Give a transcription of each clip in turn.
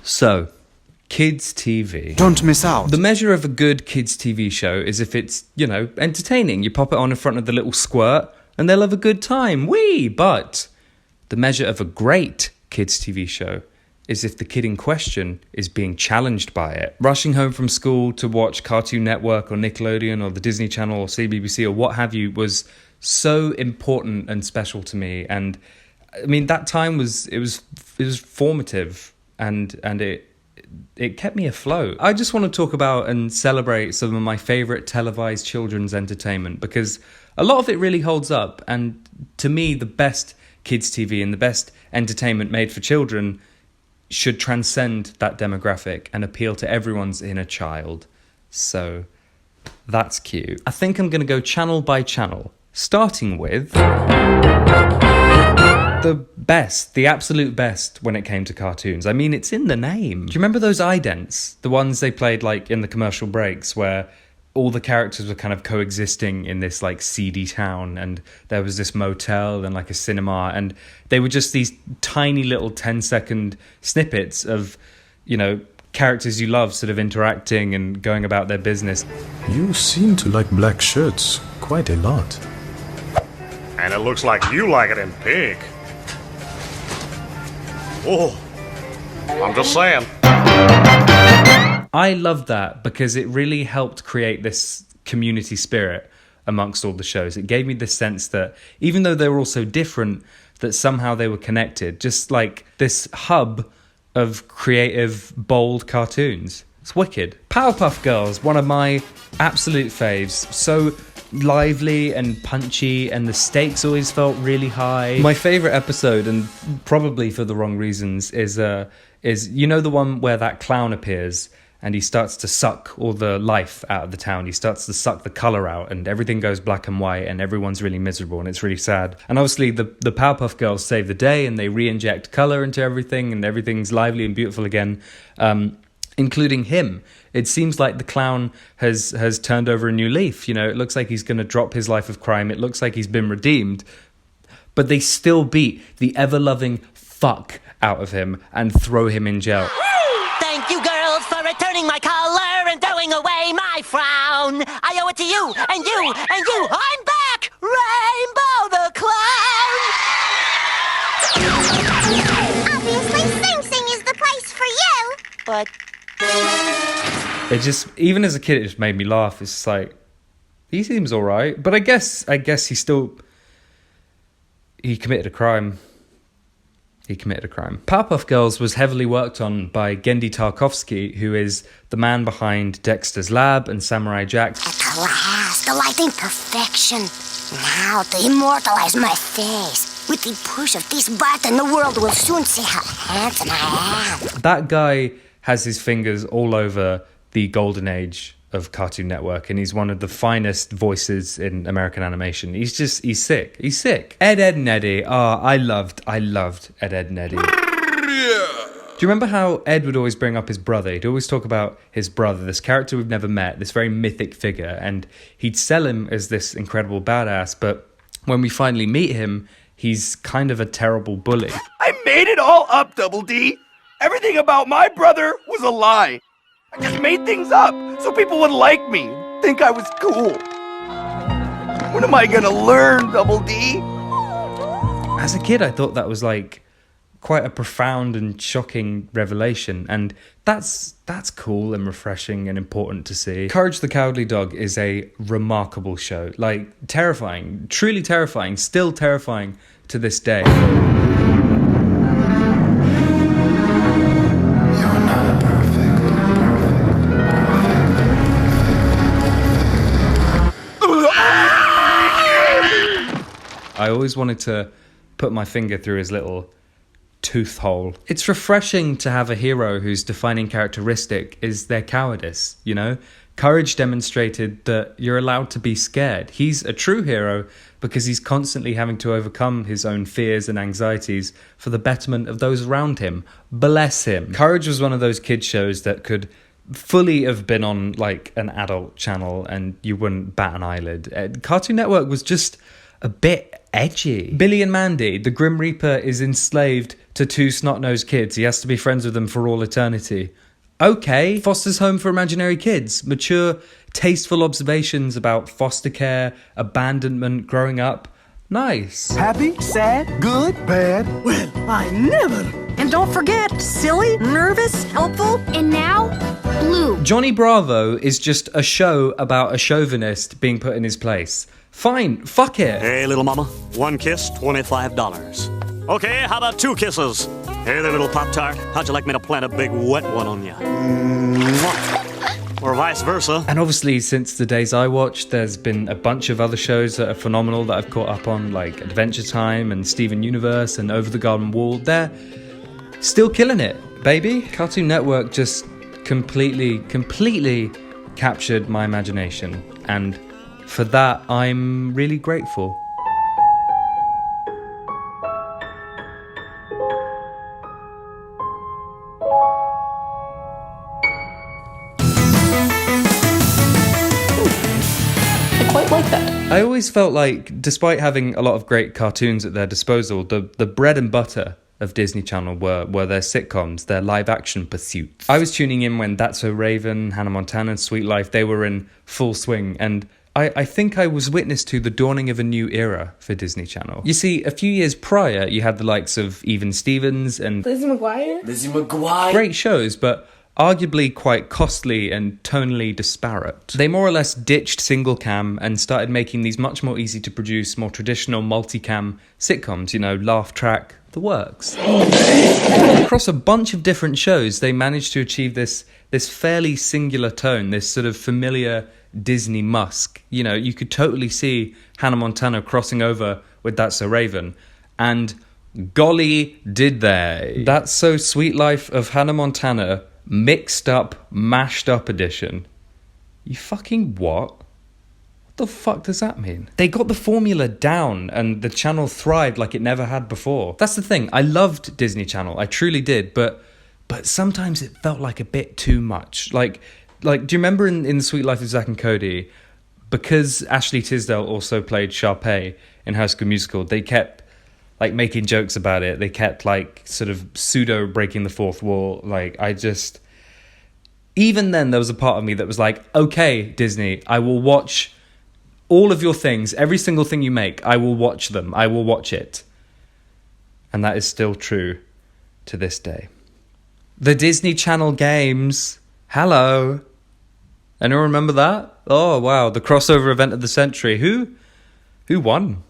So, kids' TV. Don't miss out. The measure of a good kids' TV show is if it's, entertaining. You pop it on in front of the little squirt and they'll have a good time. Whee! But the measure of a great kids' TV show is if the kid in question is being challenged by it. Rushing home from school to watch Cartoon Network or Nickelodeon or the Disney Channel or CBeebies or what have you was so important and special to me. And I mean, that time was formative and it kept me afloat. I just want to talk about and celebrate some of my favourite televised children's entertainment because a lot of it really holds up. And to me, the best kids' TV and the best entertainment made for children should transcend that demographic and appeal to everyone's inner child. So that's cute. I think I'm going to go channel by channel, starting with the absolute best when it came to cartoons. I mean, it's in the name. Do you remember those idents? The ones they played like in the commercial breaks where all the characters were kind of coexisting in this like seedy town, and there was this motel and like a cinema, and they were just these tiny little 10-second snippets of, characters you love sort of interacting and going about their business. You seem to like black shirts quite a lot. And it looks like you like it in pink. Oh, I'm just saying. I loved that because it really helped create this community spirit amongst all the shows. It gave me this sense that even though they were all so different, that somehow they were connected. Just like this hub of creative, bold cartoons. It's wicked. Powerpuff Girls, one of my absolute faves. So lively and punchy, and the stakes always felt really high. My favourite episode, and probably for the wrong reasons, is the one where that clown appears and he starts to suck all the life out of the town. He starts to suck the colour out and everything goes black and white and everyone's really miserable and it's really sad. And obviously the Powerpuff Girls save the day and they re-inject colour into everything and everything's lively and beautiful again, including him. It seems like the clown has turned over a new leaf. It looks like he's going to drop his life of crime. It looks like he's been redeemed. But they still beat the ever-loving fuck out of him and throw him in jail. Thank you, girls, for returning my collar and throwing away my frown. I owe it to you, and you, and you. I'm back! Rainbow the Clown! Obviously, Sing Sing is the place for you. But it just, even as a kid, it just made me laugh. It's just like, he seems all right. But I guess he committed a crime. Powerpuff Girls was heavily worked on by Genndy Tarkovsky, who is the man behind Dexter's Lab and Samurai Jack. At last, the lighting perfection. Now to immortalize my face. With the push of this button, the world will soon see how handsome I am. That guy has his fingers all over the golden age of Cartoon Network, and he's one of the finest voices in American animation. He's sick. Ed, and Eddy. I loved Ed, and Eddy. Do you remember how Ed would always bring up his brother? He'd always talk about his brother, this character we've never met, this very mythic figure, and he'd sell him as this incredible badass, but when we finally meet him, he's kind of a terrible bully. I made it all up, Double D. Everything about my brother was a lie. I just made things up so people would like me, think I was cool. When am I gonna learn, Double D? As a kid, I thought that was like quite a profound and shocking revelation, and that's cool and refreshing and important to see. Courage the Cowardly Dog is a remarkable show, like terrifying, truly terrifying, still terrifying to this day. I always wanted to put my finger through his little tooth hole. It's refreshing to have a hero whose defining characteristic is their cowardice, Courage demonstrated that you're allowed to be scared. He's a true hero because he's constantly having to overcome his own fears and anxieties for the betterment of those around him. Bless him. Courage was one of those kids shows that could fully have been on like an adult channel and you wouldn't bat an eyelid. Cartoon Network was just a bit edgy. Billy and Mandy, the Grim Reaper is enslaved to two snot-nosed kids. He has to be friends with them for all eternity. Okay, foster's home for imaginary kids. Mature, tasteful observations about foster care, abandonment, growing up. Nice. Happy, sad, good, bad. Well, I never. And don't forget, silly, nervous, helpful, And now, Blue. Johnny Bravo is just a show about a chauvinist being put in his place. Fine, fuck it. Hey, little mama, one kiss, $25. Okay, how about two kisses? Hey there, little Pop-Tart, how'd you like me to plant a big wet one on you? Or vice versa. And obviously, since the days I watched, there's been a bunch of other shows that are phenomenal that I've caught up on, like Adventure Time and Steven Universe and Over the Garden Wall. They're still killing it, baby. Cartoon Network just completely captured my imagination. And for that, I'm really grateful. I always felt like, despite having a lot of great cartoons at their disposal, the bread and butter of Disney Channel were their sitcoms, their live-action pursuits. I was tuning in when That's So Raven, Hannah Montana, Sweet Life, they were in full swing, and I think I was witness to the dawning of a new era for Disney Channel. You see, a few years prior, you had the likes of Even Stevens and Lizzie McGuire. Great shows, but arguably quite costly and tonally disparate. They more or less ditched single cam and started making these much more easy to produce, more traditional multicam sitcoms, laugh track, the works. Across a bunch of different shows, they managed to achieve this fairly singular tone, this sort of familiar Disney musk. You could totally see Hannah Montana crossing over with That's So Raven, and golly did they. That's So Sweet Life of Hannah Montana mixed up, mashed up edition. You fucking what? What the fuck does that mean? They got the formula down and the channel thrived like it never had before. That's the thing. I loved Disney Channel. I truly did, but sometimes it felt like a bit too much. Like do you remember in The Sweet Life of Zack and Cody, because Ashley Tisdale also played Sharpay in High School Musical, they kept making jokes about it. They kept sort of pseudo breaking the fourth wall. Even then there was a part of me that was like, okay, Disney, I will watch all of your things, every single thing you make, I will watch them. I will watch it. And that is still true to this day. The Disney Channel games. Hello. Anyone remember that? Oh, wow. The crossover event of the century. Who won?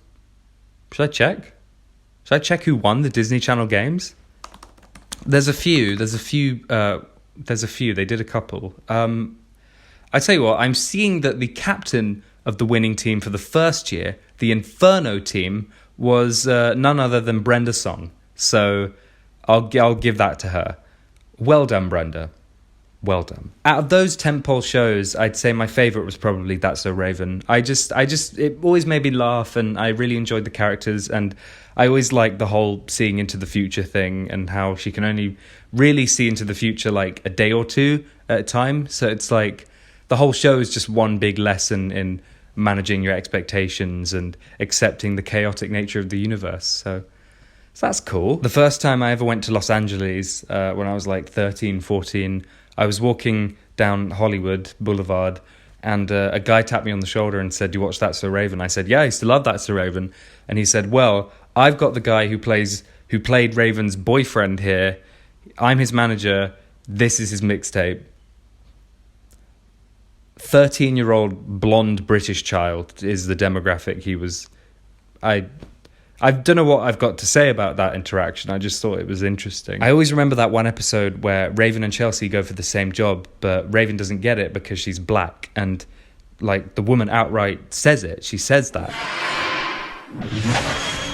Should I check? Should I check who won the Disney Channel games? There's a few. They did a couple. I tell you what, I'm seeing that the captain of the winning team for the first year, the Inferno team, was none other than Brenda Song. So I'll give that to her. Well done, Brenda. Well done. Out of those tentpole shows, I'd say my favourite was probably That's So Raven. It always made me laugh, and I really enjoyed the characters, and I always liked the whole seeing into the future thing and how she can only really see into the future a day or two at a time. So it's the whole show is just one big lesson in managing your expectations and accepting the chaotic nature of the universe. So that's cool. The first time I ever went to Los Angeles, when I was 13, 14, I was walking down Hollywood Boulevard, and a guy tapped me on the shoulder and said, "Do you watch That's So Raven?" I said, "Yeah, I used to love That's So Raven." And he said, "Well, I've got the guy who played Raven's boyfriend here. I'm his manager. This is his mixtape." 13-year-old blonde British child is the demographic he was. I don't know what I've got to say about that interaction. I just thought it was interesting. I always remember that one episode where Raven and Chelsea go for the same job, but Raven doesn't get it because she's black. And the woman outright says it. She says that.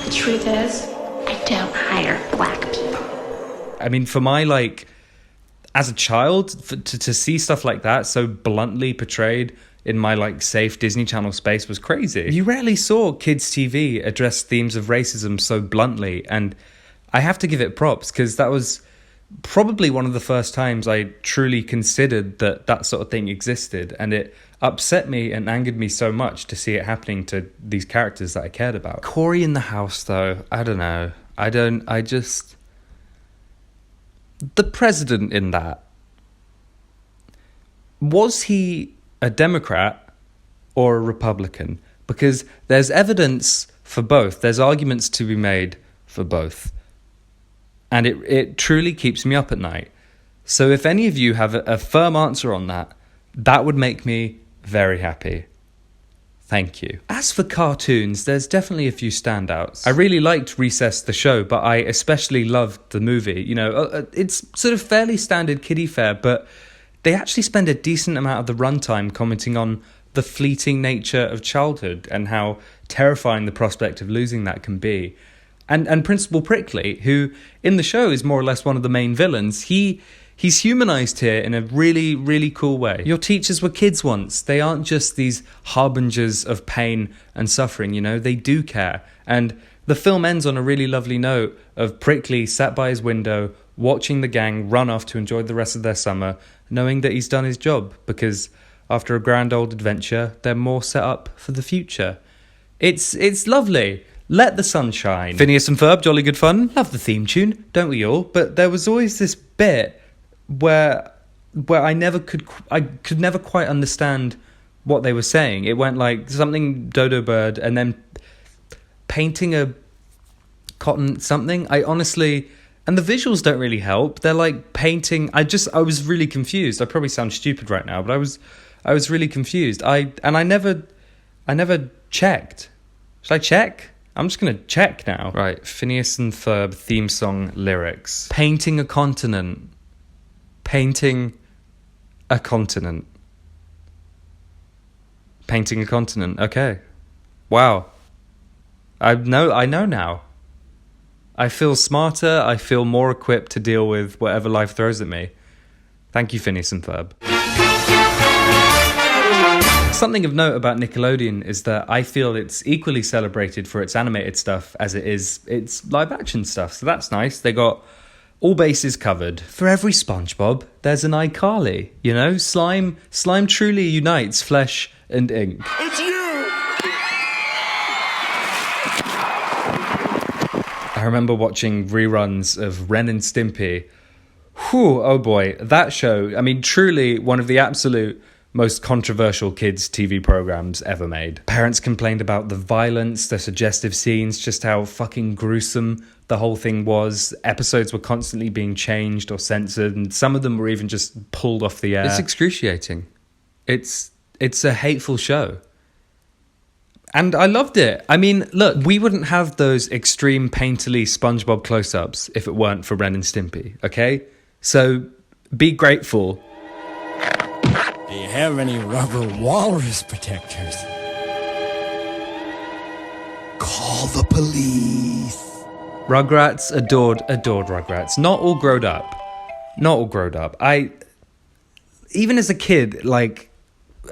The truth is, I don't hire black people. I mean, for my, as a child, to see stuff like that so bluntly portrayed in my safe Disney Channel space was crazy. You rarely saw kids' TV address themes of racism so bluntly, and I have to give it props because that was probably one of the first times I truly considered that sort of thing existed, and upset me and angered me so much to see it happening to these characters that I cared about. Corey in the house, though, I don't know. The president in that, was he a Democrat or a Republican? Because there's evidence for both. There's arguments to be made for both. And it truly keeps me up at night. So if any of you have a firm answer on that, that would make me very happy. Thank you. As for cartoons, there's definitely a few standouts. I really liked Recess the show, but I especially loved the movie. You know, it's sort of fairly standard kiddie fare, but they actually spend a decent amount of the runtime commenting on the fleeting nature of childhood and how terrifying the prospect of losing that can be. And Principal Prickly, who in the show is more or less one of the main villains, he's humanized here in a really, really cool way. Your teachers were kids once. They aren't just these harbingers of pain and suffering, you know, they do care. And the film ends on a really lovely note of Prickly sat by his window, watching the gang run off to enjoy the rest of their summer, knowing that he's done his job, because after a grand old adventure, they're more set up for the future. It's lovely. Let the sun shine. Phineas and Ferb, jolly good fun. Love the theme tune, don't we all? But there was always this bit where I could never quite understand what they were saying. It went like something dodo bird and then painting a cotton something. I honestly, and the visuals don't really help. They're like painting. I was really confused. I probably sound stupid right now, but I was really confused. I never checked. Should I check? I'm just going to check now. Right, Phineas and Ferb theme song lyrics. Painting a continent. Painting a continent. Painting a continent. Okay. Wow. I know now. I feel smarter. I feel more equipped to deal with whatever life throws at me. Thank you, Phineas and Ferb. Something of note about Nickelodeon is that I feel it's equally celebrated for its animated stuff as it is its live action stuff. So that's nice. They got all bases covered. For every SpongeBob, there's an iCarly. You know, slime truly unites flesh and ink. It's you! I remember watching reruns of Ren and Stimpy. Whew, oh boy, that show, I mean, truly one of the absolute most controversial kids' TV programs ever made. Parents complained about the violence, the suggestive scenes, just how fucking gruesome the whole thing was. Episodes were constantly being changed or censored, and some of them were even just pulled off the air. It's excruciating. It's a hateful show. And I loved it. I mean, look, we wouldn't have those extreme painterly SpongeBob close-ups if it weren't for Ren and Stimpy, okay? So be grateful. Do you have any rubber walrus protectors? Call the police. Rugrats, adored Rugrats. Not all grown up. Even as a kid, like,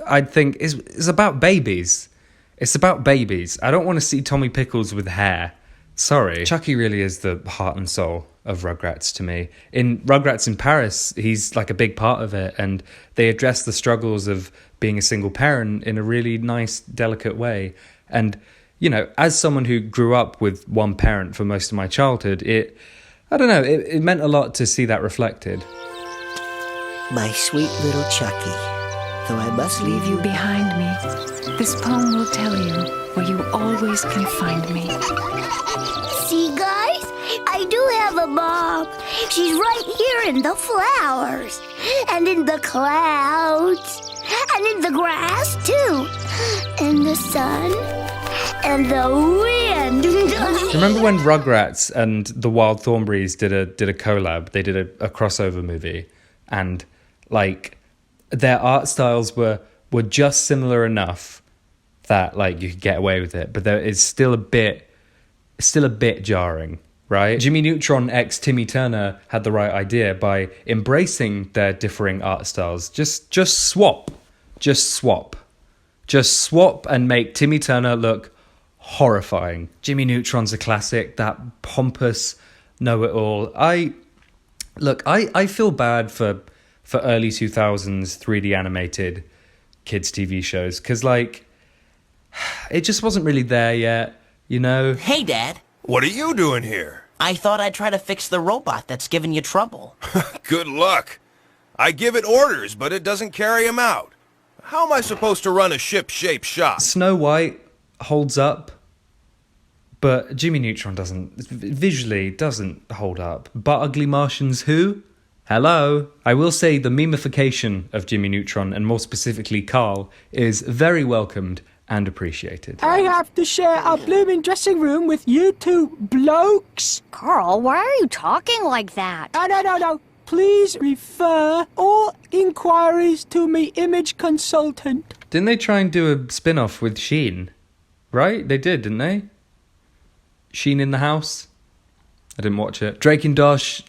I'd think it's about babies. It's about babies. I don't want to see Tommy Pickles with hair. Sorry. Chucky really is the heart and soul of Rugrats to me. In Rugrats in Paris, he's like a big part of it, and they address the struggles of being a single parent in a really nice, delicate way. And, you know, as someone who grew up with one parent for most of my childhood, it meant a lot to see that reflected. My sweet little Chucky, though I must leave you behind me, this poem will tell you where you always can find me. See, guys? I do have a mom. She's right here in the flowers, and in the clouds, and in the grass, too, and the sun, and the wind. Remember when Rugrats and the Wild Thornberrys did a collab? They did a crossover movie, and like their art styles were just similar enough that like you could get away with it, but there is still a bit jarring, right? Jimmy Neutron x Timmy Turner had the right idea by embracing their differing art styles. Just swap and make Timmy Turner look horrifying. Jimmy Neutron's a classic, that pompous know-it-all. I feel bad for early 2000s 3D animated kids' TV shows, because, like, it just wasn't really there yet, you know? Hey, Dad. What are you doing here? I thought I'd try to fix the robot that's giving you trouble. Good luck. I give it orders, but it doesn't carry them out. How am I supposed to run a ship-shaped shop? Snow White holds up, but Jimmy Neutron visually doesn't hold up. But Ugly Martians who? Hello. I will say the memification of Jimmy Neutron, and more specifically Carl, is very welcomed and appreciated. I have to share a blooming dressing room with you two blokes. Carl, why are you talking like that? No. Please refer all inquiries to me image consultant. Didn't they try and do a spin-off with Sheen? Right? They did, didn't they? Sheen in the House? I didn't watch it. Drake and Dosh.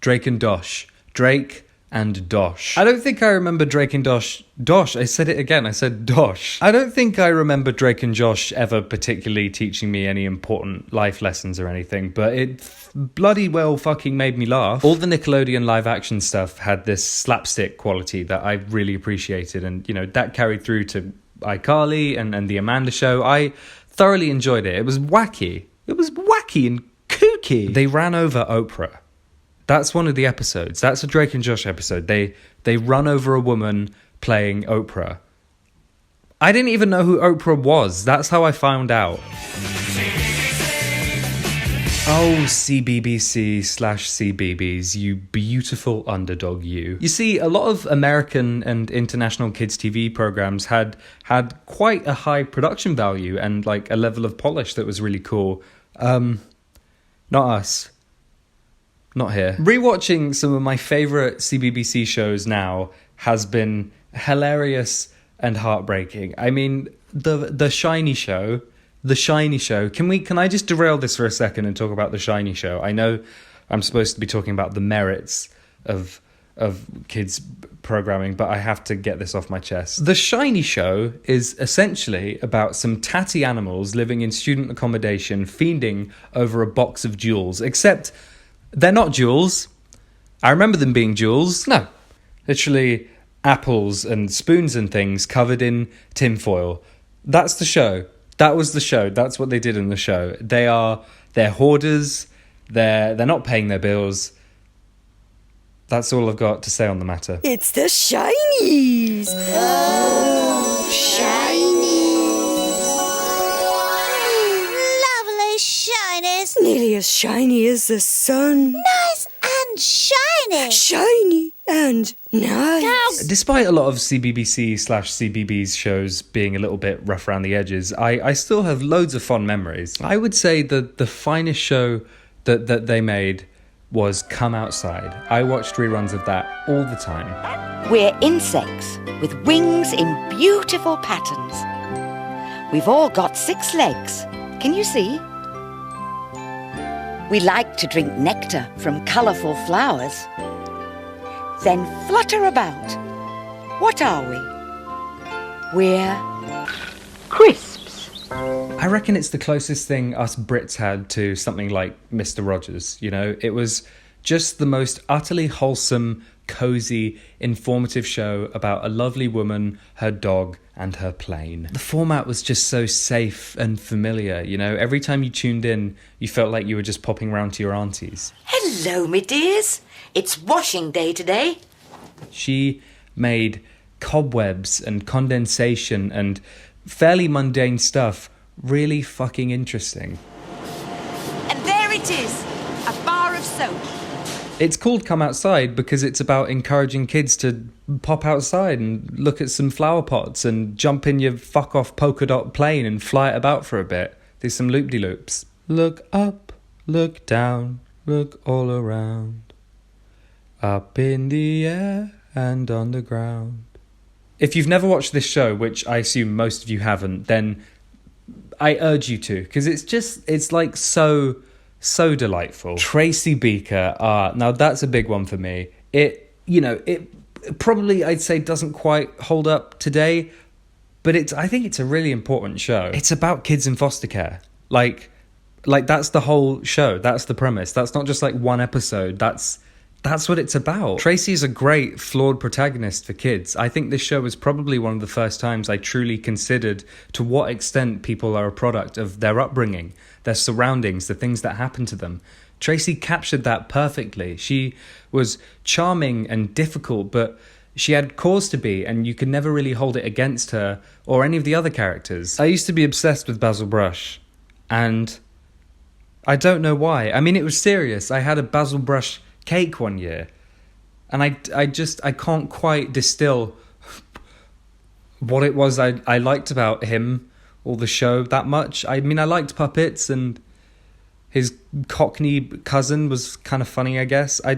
Drake and Dosh. Drake and Dosh. I don't think I remember Drake and Dosh. Dosh, I said it again. I said Dosh. I don't think I remember Drake and Josh ever particularly teaching me any important life lessons or anything, but it bloody well fucking made me laugh. All the Nickelodeon live action stuff had this slapstick quality that I really appreciated, and, you know, that carried through to iCarly and The Amanda Show. I thoroughly enjoyed it. It was wacky. It was wacky and kooky. They ran over Oprah. That's one of the episodes. That's a Drake and Josh episode. They run over a woman playing Oprah. I didn't even know who Oprah was. That's how I found out. Oh, CBBC/CBeebies, you beautiful underdog you. You see, a lot of American and international kids' TV programs had quite a high production value and like a level of polish that was really cool. Not us. Not here. Rewatching some of my favourite CBBC shows now has been hilarious and heartbreaking. I mean, the Shiny Show. The Shiny Show. Can I just derail this for a second and talk about The Shiny Show? I know I'm supposed to be talking about the merits of kids programming, but I have to get this off my chest. The Shiny Show is essentially about some tatty animals living in student accommodation fiending over a box of jewels, except they're not jewels. I remember them being jewels. No. Literally apples and spoons and things covered in tinfoil. That's the show. That was the show. That's what they did in the show. They're hoarders. They're not paying their bills. That's all I've got to say on the matter. It's the Shinies. Oh, Shinies. Nearly as shiny as the sun. Nice and shiny. Shiny and nice. Despite a lot of CBBC/CBeebies shows being a little bit rough around the edges, I still have loads of fond memories. I would say that the finest show that they made was Come Outside. I watched reruns of that all the time. We're insects with wings in beautiful patterns. We've all got 6 legs. Can you see? We like to drink nectar from colourful flowers, then flutter about. What are we? We're crisps. I reckon it's the closest thing us Brits had to something like Mr. Rogers, you know? It was just the most utterly wholesome, cosy, informative show about a lovely woman, her dog, and her plane. The format was just so safe and familiar, you know? Every time you tuned in, you felt like you were just popping round to your aunties. Hello, me dears. It's washing day today. She made cobwebs and condensation and fairly mundane stuff really fucking interesting. And there it is, a bar of soap. It's called Come Outside because it's about encouraging kids to pop outside and look at some flower pots and jump in your fuck-off polka dot plane and fly it about for a bit. Do some loop-de-loops. Look up, look down, look all around. Up in the air and on the ground. If you've never watched this show, which I assume most of you haven't, then I urge you to, because it's like so delightful. Tracy Beaker, now that's a big one for me. It probably, I'd say, doesn't quite hold up today, but I think it's a really important show. It's about kids in foster care. Like that's the whole show. That's the premise. That's not just like one episode. That's that's what it's about. Tracy is a great, flawed protagonist for kids. I think this show was probably one of the first times I truly considered to what extent people are a product of their upbringing, their surroundings, the things that happen to them. Tracy captured that perfectly. She was charming and difficult, but she had cause to be, and you could never really hold it against her or any of the other characters. I used to be obsessed with Basil Brush, and I don't know why. I mean, it was serious. I had a Basil Brush cake one year, and I can't quite distill what it was I liked about him or the show that much. I mean, I liked puppets, and his Cockney cousin was kind of funny, I guess. I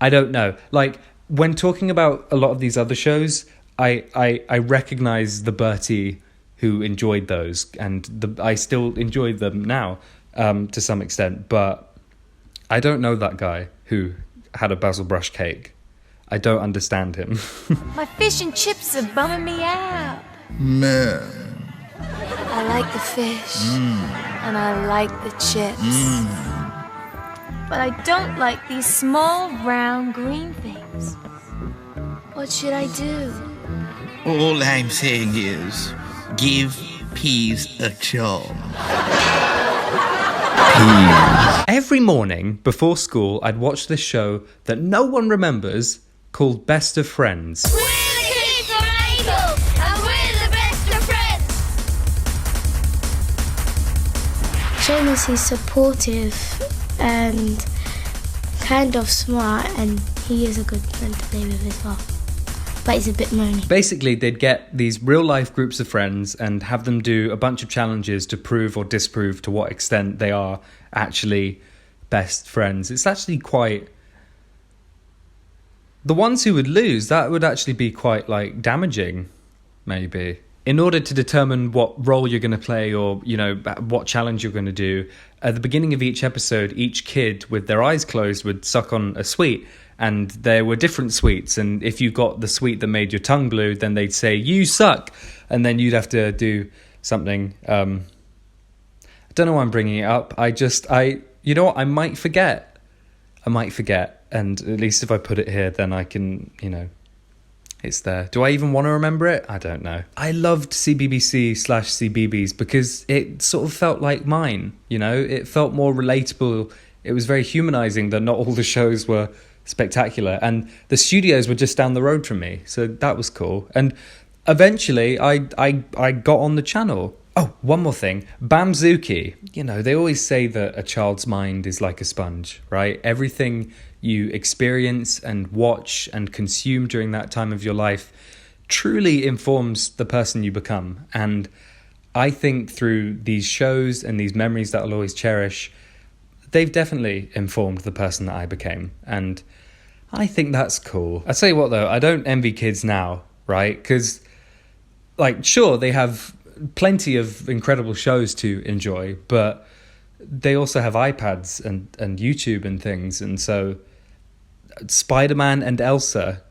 don't know. Like, when talking about a lot of these other shows, I recognize the Bertie who enjoyed those, and I still enjoy them now to some extent, but I don't know that guy who had a Basil Brush cake. I don't understand him. My fish and chips are bumming me out. Man. I like the fish, and I like the chips. But I don't like these small, round, green things. What should I do? All I'm saying is, give peas a chance. Every morning before school, I'd watch this show that no one remembers called Best of Friends. We're the kids from Angel, and we're the best of friends. Seamus, he's supportive and kind of smart, and he is a good friend to play with as well. But he's a bit moany. Basically, they'd get these real-life groups of friends and have them do a bunch of challenges to prove or disprove to what extent they are actually best friends. It's actually quite... The ones who would lose, that would actually be quite, like, damaging, maybe. In order to determine what role you're going to play or, you know, what challenge you're going to do, at the beginning of each episode, each kid with their eyes closed would suck on a sweet. And there were different sweets, and if you got the sweet that made your tongue blue, then they'd say, you suck, and then you'd have to do something. I don't know why I'm bringing it up. You know what, I might forget, and at least if I put it here, then I can, you know, it's there. Do I even want to remember it? I don't know. I loved CBBC/CBeebies because it sort of felt like mine, you know, it felt more relatable. It was very humanizing that not all the shows were spectacular, and the studios were just down the road from me, so that was cool. And eventually I got on the channel. Oh, one more thing, bamzooki. You know, they always say that a child's mind is like a sponge, right? Everything you experience and watch and consume during that time of your life truly informs the person you become. And I think through these shows and these memories that I'll always cherish, they've definitely informed the person that I became, and I think that's cool. I tell you what though, I don't envy kids now, right? Because, like, sure, they have plenty of incredible shows to enjoy, but they also have iPads and YouTube and things, and so Spider-Man and Elsa,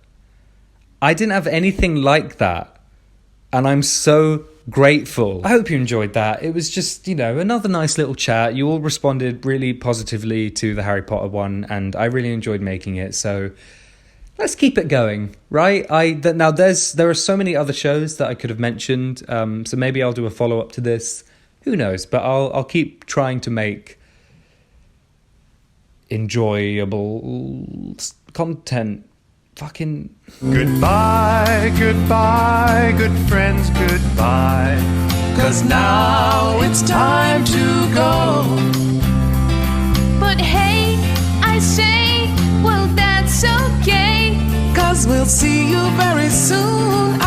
I didn't have anything like that, and I'm so grateful. I hope you enjoyed that. It was just, you know, another nice little chat. You all responded really positively to the Harry Potter one, and I really enjoyed making it, so let's keep it going, right? Now there are so many other shows that I could have mentioned, so maybe I'll do a follow-up to this, who knows, but I'll keep trying to make enjoyable content. Fucking Goodbye, goodbye, good friends, goodbye. 'Cause now it's time to go. But hey, I say, well, that's okay. 'Cause we'll see you very soon.